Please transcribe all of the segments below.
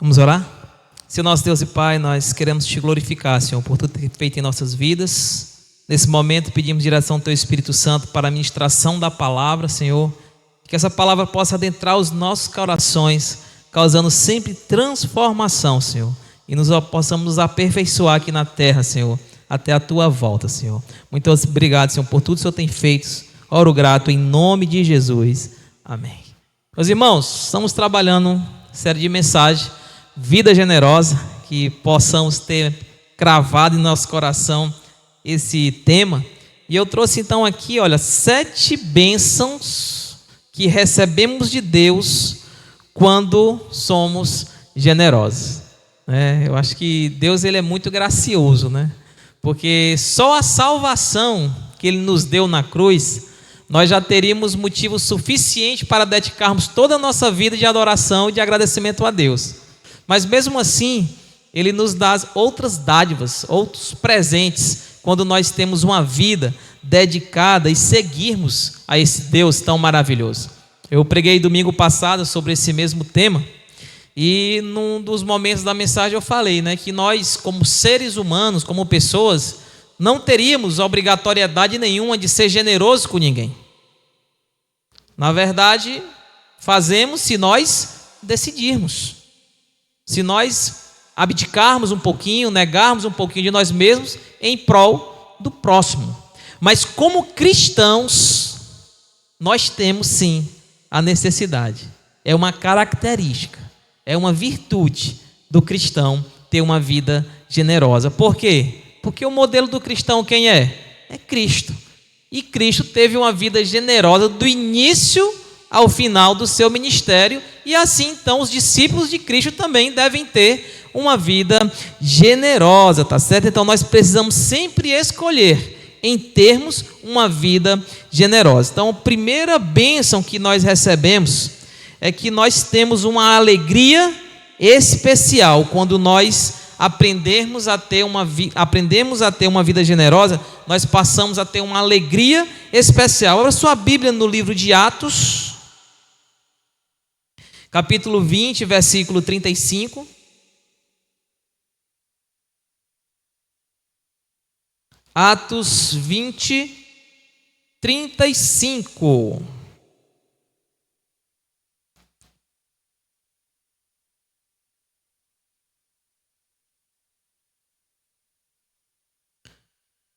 Vamos orar? Senhor nosso Deus e Pai, nós queremos Te glorificar, Senhor, por tudo que feito em nossas vidas. Nesse momento pedimos direção do Teu Espírito Santo para a ministração da palavra, Senhor. Que essa palavra possa adentrar os nossos corações, causando sempre transformação, Senhor. E possamos nos aperfeiçoar aqui na terra, Senhor, até a Tua volta, Senhor. Muito obrigado, Senhor, por tudo que o Senhor tem feito. Oro grato em nome de Jesus. Amém. Meus irmãos, estamos trabalhando uma série de mensagens, Vida Generosa, que possamos ter cravado em nosso coração esse tema. E eu trouxe então aqui, olha, 7 bênçãos que recebemos de Deus quando somos generosos. Eu acho que Deus, ele é muito gracioso, porque só a salvação que Ele nos deu na cruz, nós já teríamos motivo suficiente para dedicarmos toda a nossa vida de adoração e de agradecimento a Deus. Mas mesmo assim, Ele nos dá outras dádivas, outros presentes, quando nós temos uma vida dedicada e seguirmos a esse Deus tão maravilhoso. Eu preguei domingo passado sobre esse mesmo tema, e num dos momentos da mensagem eu falei, que nós, como seres humanos, como pessoas, não teríamos obrigatoriedade nenhuma de ser generoso com ninguém. Na verdade, fazemos se nós decidirmos. Se nós abdicarmos um pouquinho, negarmos um pouquinho de nós mesmos em prol do próximo. Mas como cristãos, nós temos sim a necessidade. É uma característica, é uma virtude do cristão ter uma vida generosa. Por quê? Porque o modelo do cristão quem é? É Cristo. E Cristo teve uma vida generosa do início ao final do seu ministério, e assim então os discípulos de Cristo também devem ter uma vida generosa, tá certo? Então nós precisamos sempre escolher em termos uma vida generosa. Então a primeira bênção que nós recebemos é que nós temos uma alegria especial quando nós aprendemos a ter uma vida generosa. Nós passamos a ter uma alegria especial. Abra sua Bíblia no livro de Atos, capítulo 20, versículo 35. Atos 20, 35.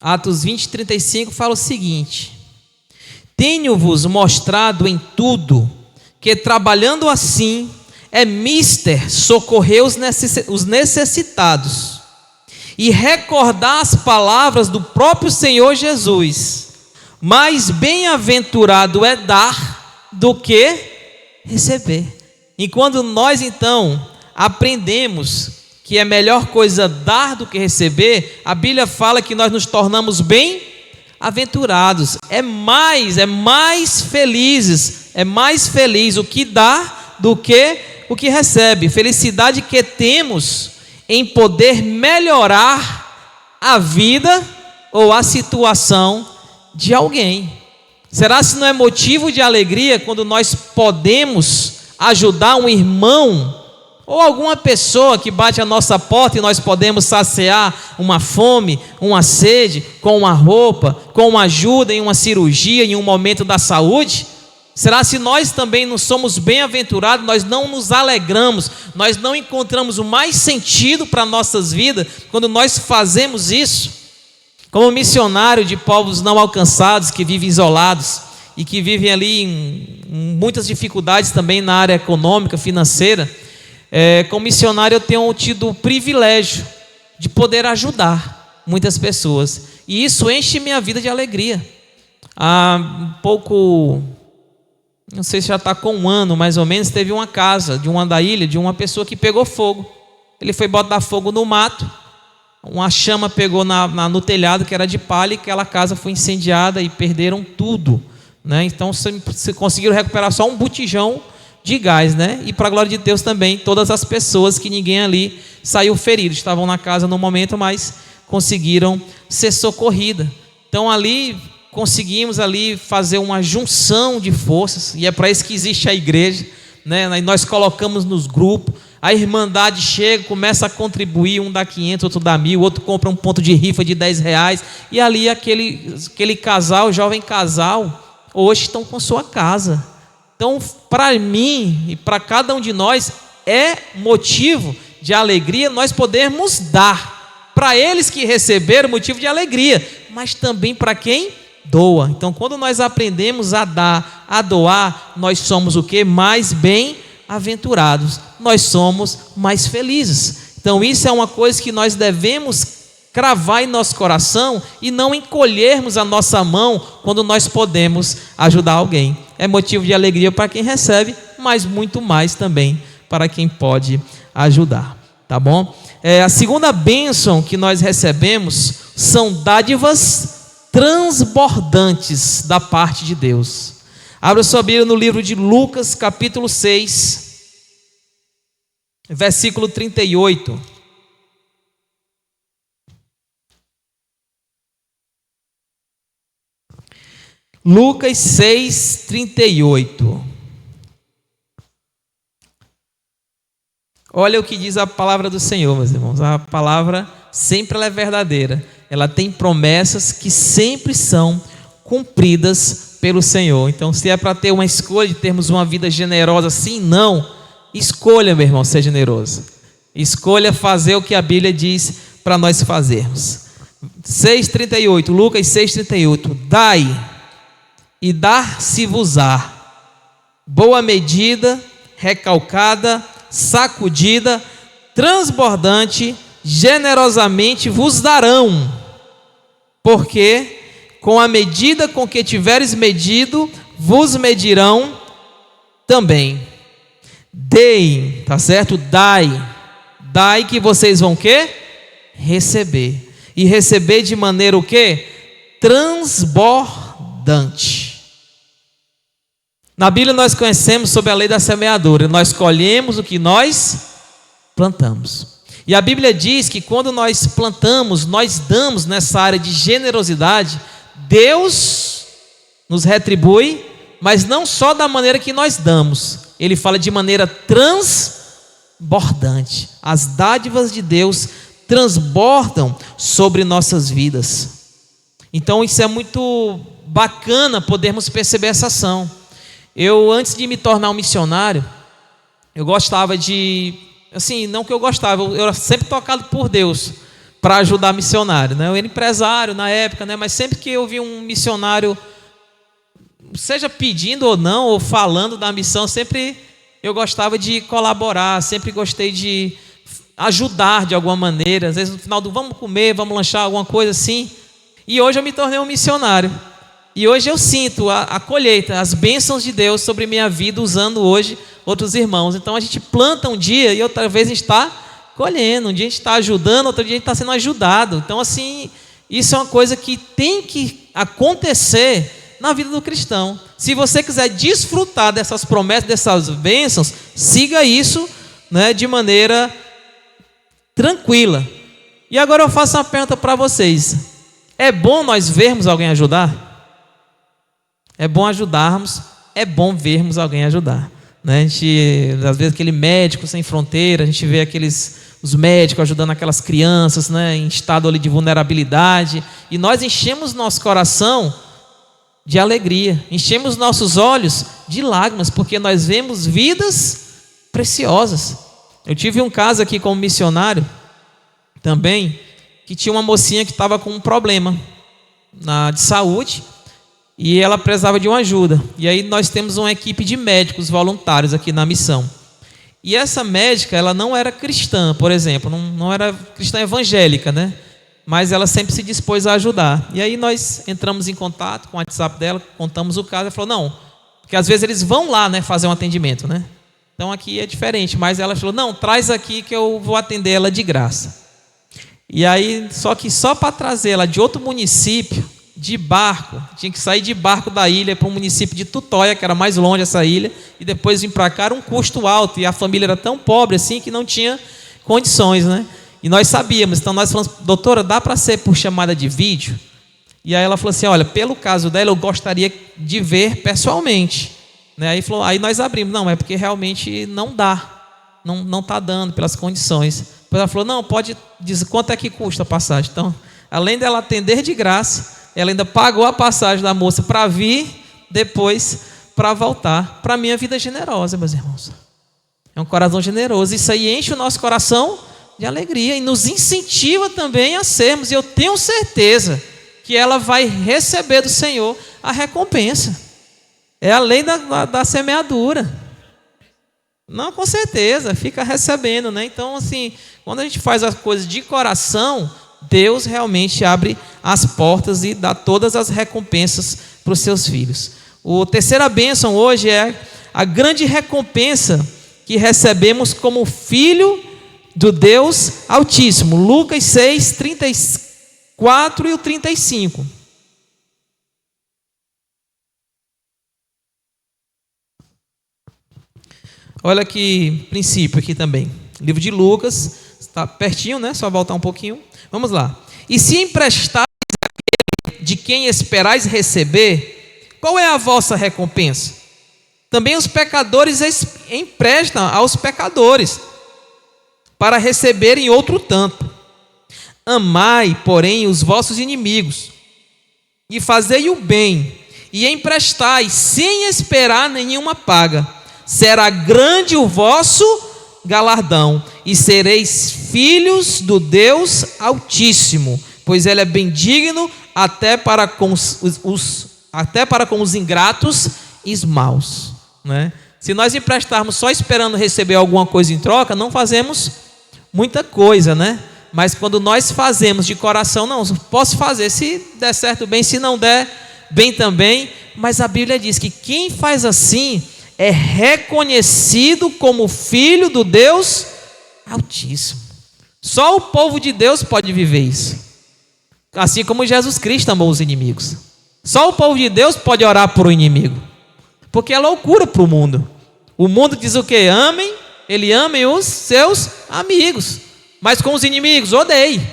Atos 20, 35 fala o seguinte: tenho-vos mostrado em tudo que trabalhando assim é mister socorrer os necessitados e recordar as palavras do próprio Senhor Jesus. Mais bem-aventurado é dar do que receber. E quando nós então aprendemos que é melhor coisa dar do que receber, a Bíblia fala que nós nos tornamos bem-aventurados. É mais feliz o que dá do que o que recebe. Felicidade que temos em poder melhorar a vida ou a situação de alguém. Será se não é motivo de alegria quando nós podemos ajudar um irmão ou alguma pessoa que bate a nossa porta e nós podemos saciar uma fome, uma sede, com uma roupa, com uma ajuda em uma cirurgia, em um momento da saúde? Será se nós também não somos bem-aventurados, nós não nos alegramos, nós não encontramos o mais sentido para nossas vidas quando nós fazemos isso? Como missionário de povos não alcançados, que vivem isolados e que vivem ali em muitas dificuldades também na área econômica, financeira, como missionário eu tenho tido o privilégio de poder ajudar muitas pessoas, e isso enche minha vida de alegria. Há um pouco, não sei se já está com 1 ano mais ou menos, teve uma casa de uma da ilha, de uma pessoa que pegou fogo. Ele foi botar fogo no mato, uma chama pegou no telhado que era de palha, e aquela casa foi incendiada e perderam tudo, Então se conseguiram recuperar só um botijão de gás, E para a glória de Deus também, todas as pessoas, que ninguém ali saiu ferido, estavam na casa no momento, mas conseguiram ser socorridas. Então ali conseguimos ali fazer uma junção de forças, e é para isso que existe a igreja, E nós colocamos nos grupos, A irmandade chega, começa a contribuir, um dá 500, outro dá 1.000, outro compra um ponto de rifa de R$10, e ali aquele casal, jovem casal, hoje estão com sua casa. Então, para mim e para cada um de nós, é motivo de alegria nós podermos dar. Para eles que receberam, motivo de alegria, mas também para quem doa. Então, quando nós aprendemos a dar, a doar, nós somos o quê? Mais bem-aventurados, nós somos mais felizes. Então isso é uma coisa que nós devemos cravar em nosso coração e não encolhermos a nossa mão quando nós podemos ajudar alguém. É motivo de alegria para quem recebe, mas muito mais também para quem pode ajudar, tá bom? A segunda bênção que nós recebemos são dádivas transbordantes da parte de Deus. Abra sua Bíblia no livro de Lucas, capítulo 6, versículo 38. Lucas 6, 38. Olha o que diz a palavra do Senhor, meus irmãos. A palavra sempre ela é verdadeira. Ela tem promessas que sempre são cumpridas pelo Senhor. Então, se é para ter uma escolha de termos uma vida generosa, sim, não. Escolha, meu irmão, ser generoso. Escolha fazer o que a Bíblia diz para nós fazermos. 6,38, Lucas 6,38. Dai e dar-se-vos-á. Boa medida, recalcada, sacudida, transbordante, generosamente vos darão. Porque com a medida com que tiveres medido, vos medirão também. Deem, tá certo? Dai que vocês vão o quê? Receber. E receber de maneira o quê? Transbordante. Na Bíblia nós conhecemos sobre a lei da semeadura. Nós colhemos o que nós plantamos. E a Bíblia diz que quando nós plantamos, nós damos nessa área de generosidade, Deus nos retribui, mas não só da maneira que nós damos. Ele fala de maneira transbordante. As dádivas de Deus transbordam sobre nossas vidas. Então isso é muito bacana podermos perceber essa ação. Eu, antes de me tornar um missionário, eu gostava de, assim, não que eu gostava, eu era sempre tocado por Deus para ajudar missionário, né? Eu era empresário na época, né? Mas sempre que eu vi um missionário, seja pedindo ou não, ou falando da missão, sempre eu gostava de colaborar, sempre gostei de ajudar de alguma maneira. Às vezes no final do vamos comer, vamos lanchar, alguma coisa assim. E hoje eu me tornei um missionário. E hoje eu sinto a colheita, as bênçãos de Deus sobre minha vida, usando hoje outros irmãos. Então a gente planta um dia e outra vez a gente está colhendo. Um dia a gente está ajudando, outro dia a gente está sendo ajudado. Então assim, isso é uma coisa que tem que acontecer na vida do cristão. Se você quiser desfrutar dessas promessas, dessas bênçãos, siga isso, né, de maneira tranquila. E agora eu faço uma pergunta para vocês. É bom nós vermos alguém ajudar? É bom ajudarmos, é bom vermos alguém ajudar, né? A gente, às vezes, aquele médico sem fronteira, a gente vê os médicos ajudando aquelas crianças, né, em estado ali de vulnerabilidade, e nós enchemos nosso coração de alegria, enchemos nossos olhos de lágrimas, porque nós vemos vidas preciosas. Eu tive um caso aqui como missionário também, que tinha uma mocinha que estava com um problema de saúde, e ela precisava de uma ajuda. E aí nós temos uma equipe de médicos voluntários aqui na missão. E essa médica, ela não era cristã, por exemplo, não era cristã evangélica, né? Mas ela sempre se dispôs a ajudar. E aí nós entramos em contato com o WhatsApp dela, contamos o caso, ela falou, não, porque às vezes eles vão lá, né, fazer um atendimento, né? Então aqui é diferente, mas ela falou, não, traz aqui que eu vou atender ela de graça. E aí, só para trazer ela de outro município, de barco, tinha que sair de barco da ilha para um município de Tutóia, que era mais longe essa ilha, e depois vir para cá, era um custo alto, e a família era tão pobre assim que não tinha condições, né? E nós sabíamos, então nós falamos, doutora, dá para ser por chamada de vídeo? E aí ela falou assim, olha, pelo caso dela eu gostaria de ver pessoalmente, né? Aí nós abrimos, não, é porque realmente não dá, não tá dando pelas condições. Depois ela falou, não, pode dizer quanto é que custa a passagem. Então, além dela atender de graça, ela ainda pagou a passagem da moça para vir, depois para voltar. Para mim, a vida é generosa, meus irmãos. É um coração generoso. Isso aí enche o nosso coração de alegria e nos incentiva também a sermos. E eu tenho certeza que ela vai receber do Senhor a recompensa. É a lei da semeadura. Não, com certeza, fica recebendo, né? Então, assim, quando a gente faz as coisas de coração, Deus realmente abre as portas e dá todas as recompensas para os seus filhos. A terceira bênção hoje é a grande recompensa que recebemos como filho do Deus Altíssimo. Lucas 6, 34 e o 35. Olha que princípio aqui também. Livro de Lucas, está pertinho, né? Só voltar um pouquinho. Vamos lá. E se emprestais àquele de quem esperais receber, qual é a vossa recompensa? Também os pecadores emprestam aos pecadores, para receberem outro tanto. Amai, porém, os vossos inimigos, e fazei o bem, e emprestai, sem esperar nenhuma paga. Será grande o vosso galardão, e sereis filhos do Deus Altíssimo, pois Ele é bem digno até para com os ingratos e os maus, né? Se nós emprestarmos só esperando receber alguma coisa em troca, não fazemos muita coisa, né? Mas quando nós fazemos de coração, não, posso fazer, se der certo bem, se não der bem também, mas a Bíblia diz que quem faz assim é reconhecido como filho do Deus Altíssimo. Só o povo de Deus pode viver isso. Assim como Jesus Cristo amou os inimigos. Só o povo de Deus pode orar por o inimigo. Porque é loucura para o mundo. O mundo diz o quê? Amem os seus amigos. Mas com os inimigos, odeiem.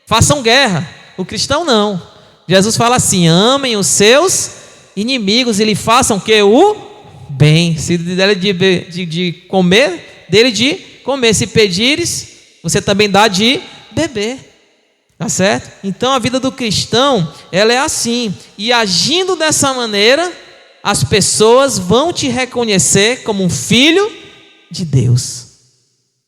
Façam guerra. O cristão não. Jesus fala assim, amem os seus inimigos e lhe façam que o bem, se dele de comer, dele de comer. Se pedires, você também dá de beber. Tá certo? Então a vida do cristão, ela é assim. E agindo dessa maneira, as pessoas vão te reconhecer como um filho de Deus.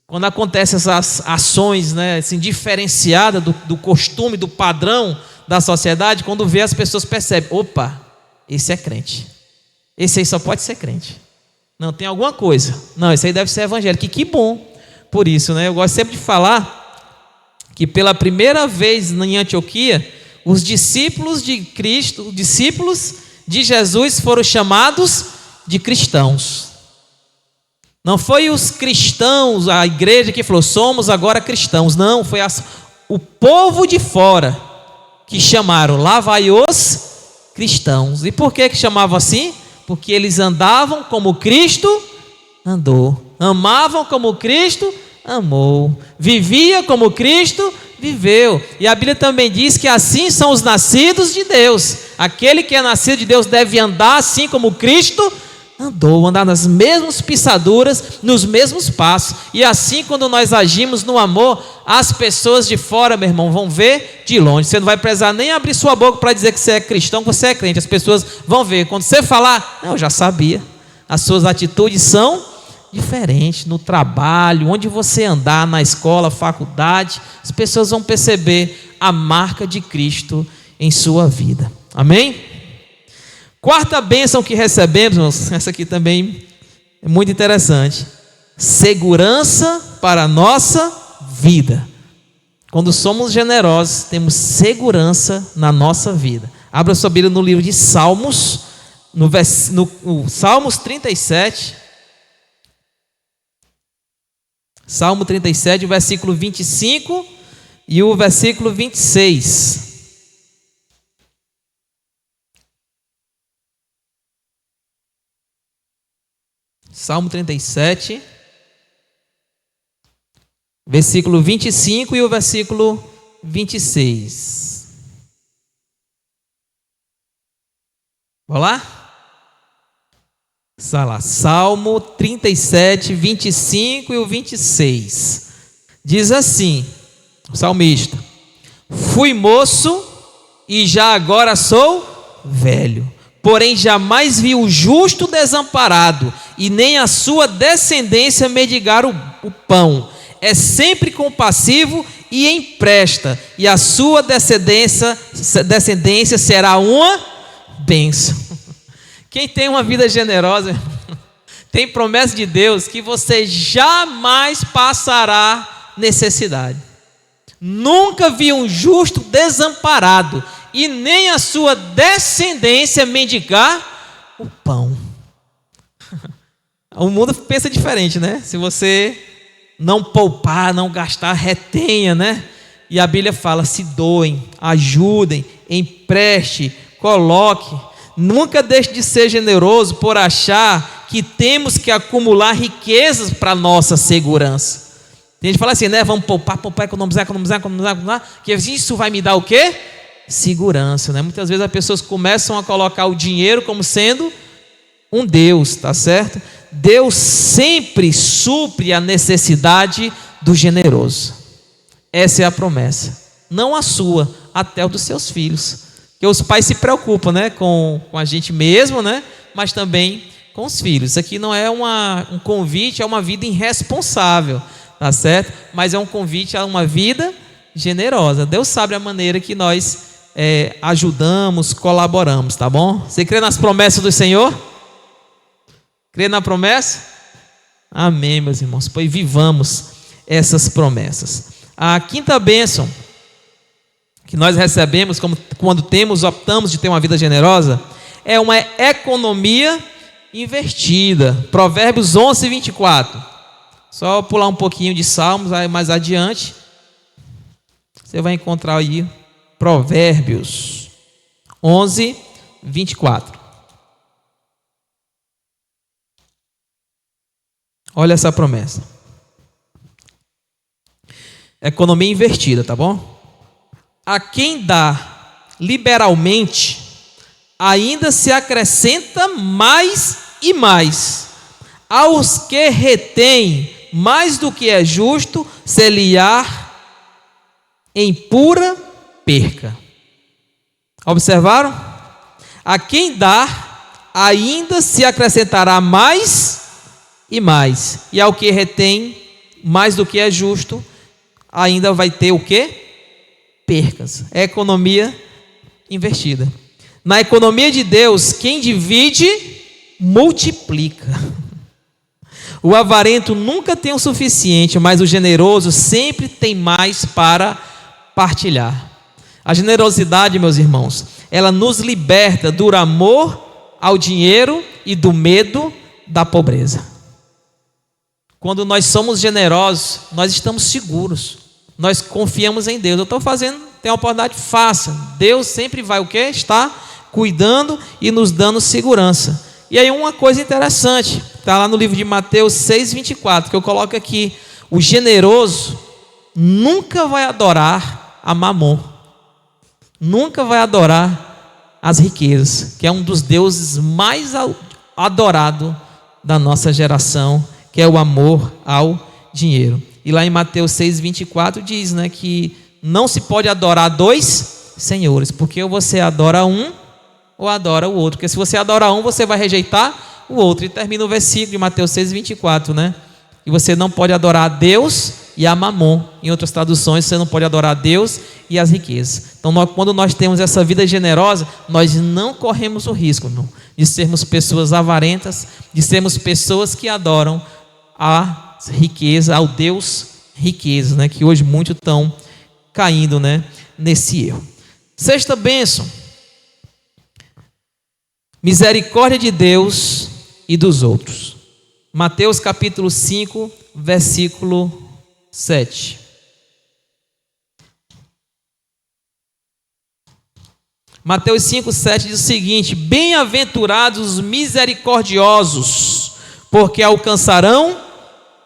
Quando acontecem essas ações, né, assim, diferenciadas do costume, do padrão da sociedade, quando vê, as pessoas percebem, opa, esse é crente. Esse aí só pode ser crente. Não, tem alguma coisa. Não, esse aí deve ser evangélico. Que bom por isso, né? Eu gosto sempre de falar que pela primeira vez em Antioquia, os discípulos de Cristo, os discípulos de Jesus foram chamados de cristãos. Não foi os cristãos, a igreja que falou, somos agora cristãos. Não, foi o povo de fora que chamaram, lá vai os cristãos. E por que chamavam assim? Porque eles andavam como Cristo andou, amavam como Cristo amou, vivia como Cristo viveu. E a Bíblia também diz que assim são os nascidos de Deus. Aquele que é nascido de Deus deve andar assim como Cristo andou, andar nas mesmas pisaduras, nos mesmos passos. E assim, quando nós agimos no amor, as pessoas de fora, meu irmão, vão ver de longe. Você não vai precisar nem abrir sua boca para dizer que você é cristão, que você é crente. As pessoas vão ver. Quando você falar, eu já sabia. As suas atitudes são diferentes. No trabalho, onde você andar, na escola, faculdade, as pessoas vão perceber a marca de Cristo em sua vida. Amém? Quarta bênção que recebemos, irmãos, essa aqui também é muito interessante. Segurança para a nossa vida. Quando somos generosos, temos segurança na nossa vida. Abra sua Bíblia no livro de Salmos, no Salmos 37. Salmo 37, o versículo 25 e o versículo 26. Salmo 37, versículo 25 e o versículo 26. Vamos lá? lá, Salmo 37, 25 e o 26. Diz assim, o salmista: fui moço e já agora sou velho, porém jamais vi o justo desamparado, e nem a sua descendência mendigar o pão. É sempre compassivo e empresta, e a sua descendência será uma bênção. Quem tem uma vida generosa, tem promessa de Deus que você jamais passará necessidade. Nunca vi um justo desamparado, e nem a sua descendência mendigar o pão. O mundo pensa diferente, né? Se você não poupar, não gastar, retenha, né? E a Bíblia fala: se doem, ajudem, empreste, coloque. Nunca deixe de ser generoso por achar que temos que acumular riquezas para nossa segurança. Tem gente que fala assim, né? Vamos poupar, economizar, que isso vai me dar o quê? Segurança, né? Muitas vezes as pessoas começam a colocar o dinheiro como sendo um Deus, tá certo? Deus sempre supre a necessidade do generoso. Essa é a promessa. Não a sua, até o dos seus filhos. Porque os pais se preocupam, né, com a gente mesmo, né, mas também com os filhos. Isso aqui não é um convite a uma vida irresponsável, tá certo? Mas é um convite a uma vida generosa. Deus sabe a maneira que nós ajudamos, colaboramos, tá bom? Você crê nas promessas do Senhor? Crê na promessa? Amém, meus irmãos. Pois vivamos essas promessas. A quinta bênção que nós recebemos quando optamos de ter uma vida generosa, é uma economia invertida. Provérbios 11, 24. Só pular um pouquinho de Salmos, aí mais adiante, você vai encontrar aí Provérbios 11, 24. Olha essa promessa. Economia invertida, tá bom? A quem dá liberalmente, ainda se acrescenta mais e mais. Aos que retêm mais do que é justo, se-lhe-á em pura perca. Observaram? A quem dá, ainda se acrescentará mais e mais. E ao que retém mais do que é justo, ainda vai ter o quê? Percas. É economia invertida. Na economia de Deus, quem divide, multiplica. O avarento nunca tem o suficiente, mas o generoso sempre tem mais para partilhar. A generosidade, meus irmãos, ela nos liberta do amor ao dinheiro e do medo da pobreza. Quando nós somos generosos, nós estamos seguros. Nós confiamos em Deus. Eu estou fazendo, tem uma oportunidade, faça. Deus sempre vai o quê? Está cuidando e nos dando segurança. E aí uma coisa interessante, está lá no livro de Mateus 6, 24, que eu coloco aqui: o generoso nunca vai adorar a Mamon, nunca vai adorar as riquezas, que é um dos deuses mais adorados da nossa geração, que é o amor ao dinheiro. E lá em Mateus 6, 24 diz, né, que não se pode adorar dois senhores, porque ou você adora um ou adora o outro, porque se você adora um, você vai rejeitar o outro. E termina o versículo de Mateus 6, 24, né? E você não pode adorar a Deus e a Mamon. Em outras traduções, você não pode adorar a Deus e as riquezas. Então, quando nós temos essa vida generosa, nós não corremos o risco, irmão, de sermos pessoas avarentas, de sermos pessoas que adoram a riqueza, ao Deus riqueza, né? Que hoje muitos estão caindo, né, nesse erro. Sexta bênção: misericórdia de Deus e dos outros. Mateus capítulo 5, versículo 7. Mateus 5, 7 diz o seguinte: bem-aventurados os misericordiosos, porque alcançarão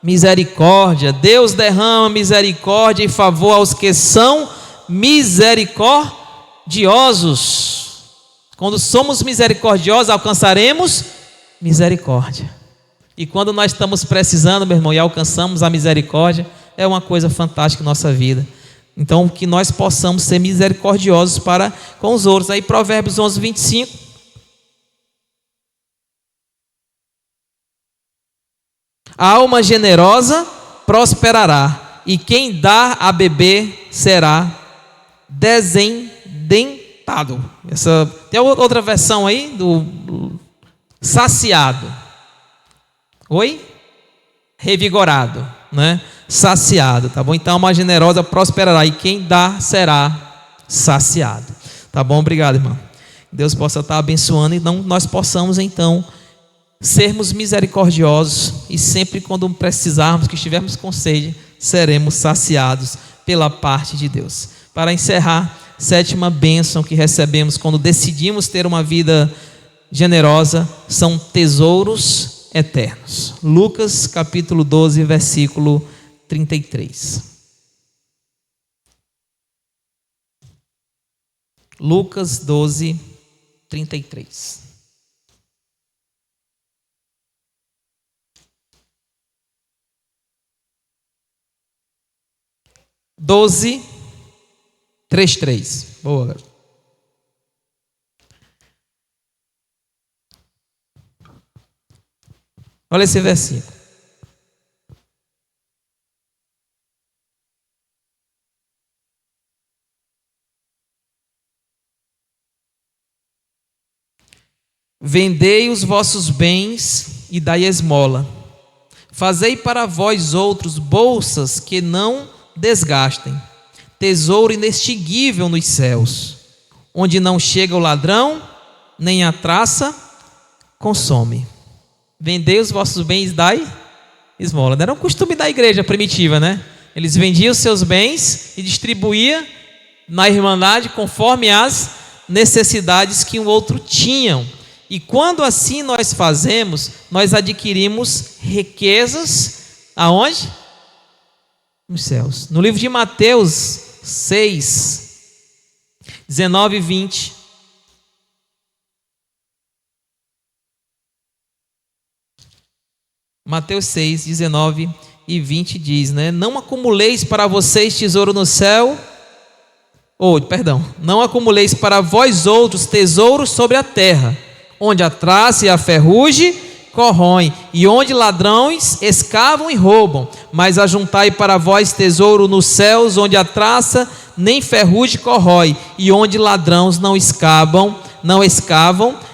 misericórdia. Deus derrama misericórdia em favor aos que são misericordiosos. Quando somos misericordiosos, alcançaremos misericórdia. E quando nós estamos precisando, meu irmão, e alcançamos a misericórdia, é uma coisa fantástica em nossa vida. Então, que nós possamos ser misericordiosos para com os outros. Aí, Provérbios 11, 25. A alma generosa prosperará, e quem dá a beber será descendentado. Tem outra versão aí do saciado. Oi? Revigorado, né? Saciado, tá bom? Então, a alma generosa prosperará, e quem dá será saciado. Tá bom? Obrigado, irmão. Deus possa estar abençoando, e nós possamos, então, sermos misericordiosos, e sempre quando precisarmos, que estivermos com sede, seremos saciados pela parte de Deus. Para encerrar, sétima bênção que recebemos quando decidimos ter uma vida generosa, são tesouros eternos. Lucas capítulo 12, versículo 33. Lucas 12, 33. Doze, 3. Boa, garoto. Olha esse versículo. Vendei os vossos bens e dai esmola. Fazei para vós outros bolsas que não desgastem, tesouro inextinguível nos céus, onde não chega o ladrão, nem a traça consome. Vendei os vossos bens e dai esmola. Era um costume da igreja primitiva, né? Eles vendiam os seus bens e distribuíam na irmandade conforme as necessidades que o outro tinham. E quando assim nós fazemos, nós adquirimos riquezas aonde? Nos céus. No livro de Mateus 6, 19 e 20. Mateus 6, 19 e 20 diz, né? Não acumuleis para vocês tesouro no céu, não acumuleis para vós outros tesouros sobre a terra, onde a traça e a ferrugem corroem, e onde ladrões escavam e roubam, mas ajuntai para vós tesouro nos céus, onde a traça nem ferrugem corrói, e onde ladrões não escavam,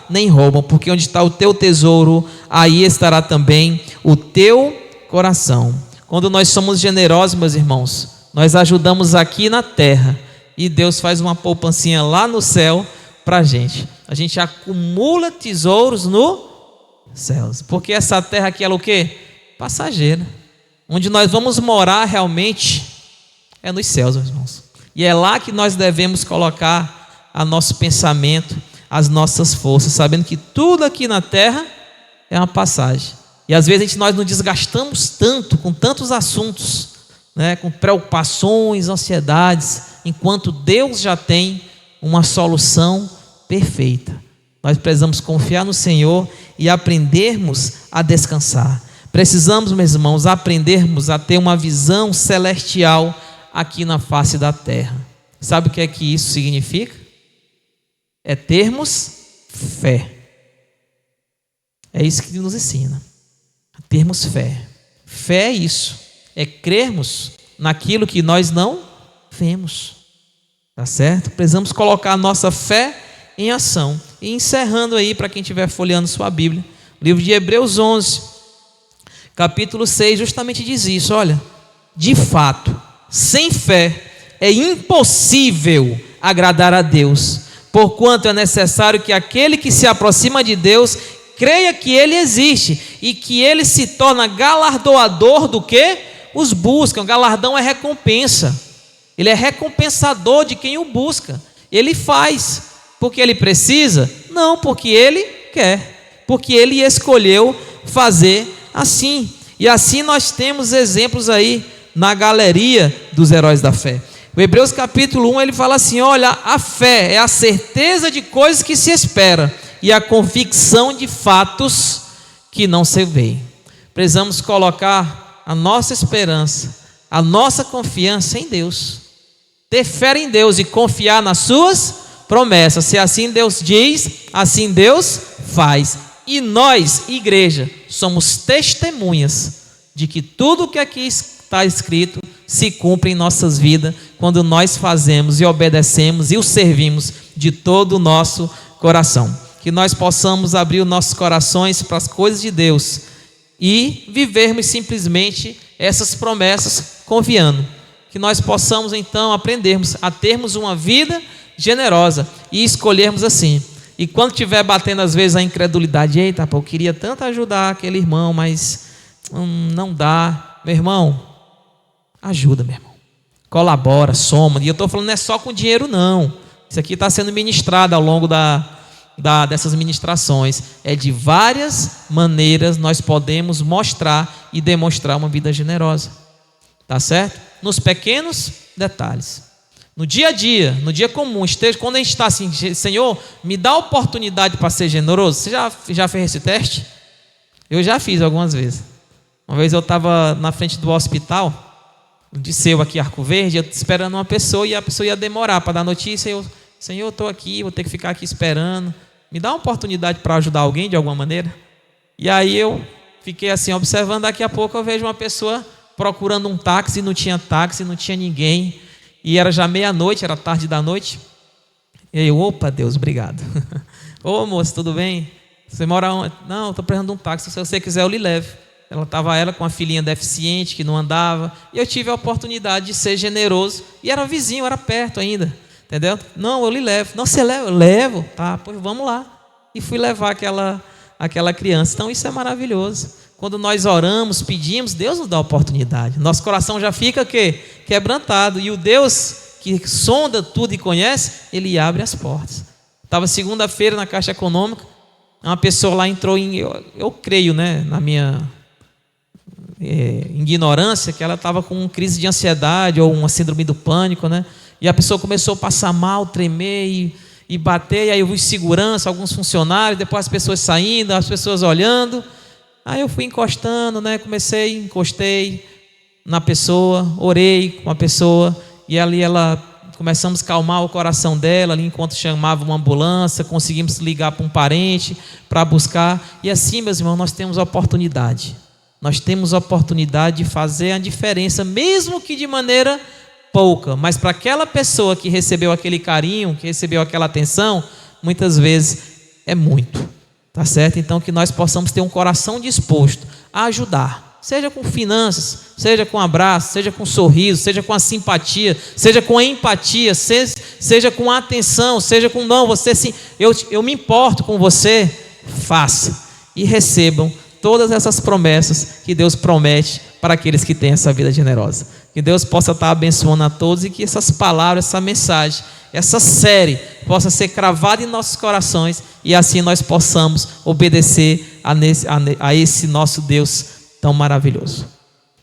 nem roubam, porque onde está o teu tesouro, aí estará também o teu coração. Quando nós somos generosos, meus irmãos, nós ajudamos aqui na terra, e Deus faz uma poupancinha lá no céu para a gente acumula tesouros no céus, porque essa terra aqui ela é o quê? Passageira. Onde nós vamos morar realmente é nos céus, meus irmãos, e é lá que nós devemos colocar o nosso pensamento, as nossas forças, sabendo que tudo aqui na terra é uma passagem. E às vezes nós nos desgastamos tanto com tantos assuntos, né, com preocupações, ansiedades, enquanto Deus já tem uma solução perfeita. Nós precisamos confiar no Senhor e aprendermos a descansar. Precisamos, meus irmãos, aprendermos a ter uma visão celestial aqui na face da terra. Sabe o que é que isso significa? É termos fé. É isso que nos ensina. Termos fé. Fé é isso. É crermos naquilo que nós não vemos. Tá certo? Precisamos colocar a nossa fé em ação. E encerrando aí, para quem estiver folheando sua Bíblia, o livro de Hebreus 11, capítulo 6, justamente diz isso. Olha, de fato, sem fé é impossível agradar a Deus, porquanto é necessário que aquele que se aproxima de Deus creia que Ele existe e que Ele se torna galardoador do que os buscam. Galardão é recompensa. Ele é recompensador de quem o busca. Ele faz porque Ele precisa? Não, porque Ele quer, porque Ele escolheu fazer assim. E assim nós temos exemplos aí na galeria dos heróis da fé. O Hebreus capítulo 1 ele fala assim: olha, a fé é a certeza de coisas que se espera e a convicção de fatos que não se vê. Precisamos colocar a nossa esperança, a nossa confiança em Deus. Ter fé em Deus e confiar nas suas promessas. Se assim Deus diz, assim Deus faz. E nós, igreja, somos testemunhas de que tudo o que aqui está escrito se cumpre em nossas vidas quando nós fazemos e obedecemos e o servimos de todo o nosso coração. Que nós possamos abrir os nossos corações para as coisas de Deus e vivermos simplesmente essas promessas confiando. Que nós possamos então aprendermos a termos uma vida generosa e escolhermos assim. E quando estiver batendo às vezes a incredulidade, eita, pô, eu queria tanto ajudar aquele irmão, mas não dá. Meu irmão, ajuda, meu irmão. Colabora, soma. E eu estou falando não é só com dinheiro não. Isso aqui está sendo ministrado ao longo dessas ministrações. É de várias maneiras nós podemos mostrar e demonstrar uma vida generosa. Tá certo? Nos pequenos detalhes. No dia a dia, no dia comum, quando a gente está assim, Senhor, me dá oportunidade para ser generoso. Você já fez esse teste? Eu já fiz algumas vezes. Uma vez eu estava na frente do hospital, de Seu aqui, Arco Verde, eu esperando uma pessoa e a pessoa ia demorar para dar notícia. Senhor, eu estou aqui, vou ter que ficar aqui esperando. Me dá uma oportunidade para ajudar alguém de alguma maneira. E aí eu fiquei assim observando, daqui a pouco eu vejo uma pessoa procurando um táxi, não tinha ninguém. E era já meia-noite, era tarde da noite. E aí eu, opa, Deus, obrigado. Ô moço, tudo bem? Você mora onde? Não, estou precisando de um táxi, se você quiser eu lhe levo. Ela com uma filhinha deficiente que não andava. E eu tive a oportunidade de ser generoso. E era vizinho, era perto ainda. Entendeu? Não, eu lhe levo. Não, você leva? Eu levo. Tá, pois vamos lá. E fui levar aquela criança. Então isso é maravilhoso. Quando nós oramos, pedimos, Deus nos dá oportunidade. Nosso coração já fica quebrantado. E o Deus que sonda tudo e conhece, Ele abre as portas. Estava segunda-feira na Caixa Econômica, uma pessoa lá entrou eu creio, né, na minha ignorância, que ela estava com crise de ansiedade ou uma síndrome do pânico, né? E a pessoa começou a passar mal, tremer e bater. E aí eu vi segurança, alguns funcionários, depois as pessoas saindo, as pessoas olhando. Aí eu fui encostando, né? Encostei na pessoa, orei com a pessoa e ali começamos a calmar o coração dela, ali enquanto chamava uma ambulância, conseguimos ligar para um parente para buscar. E assim, meus irmãos, nós temos a oportunidade. Nós temos a oportunidade de fazer a diferença, mesmo que de maneira pouca, mas para aquela pessoa que recebeu aquele carinho, que recebeu aquela atenção, muitas vezes é muito. Tá certo? Então que nós possamos ter um coração disposto a ajudar, seja com finanças, seja com abraço, seja com sorriso, seja com a simpatia, seja com a empatia, seja com a atenção, seja com não, você sim, eu me importo com você, faça e recebam todas essas promessas que Deus promete para aqueles que têm essa vida generosa. Que Deus possa estar abençoando a todos e que essas palavras, essa mensagem, essa série possa ser cravada em nossos corações e assim nós possamos obedecer a esse nosso Deus tão maravilhoso.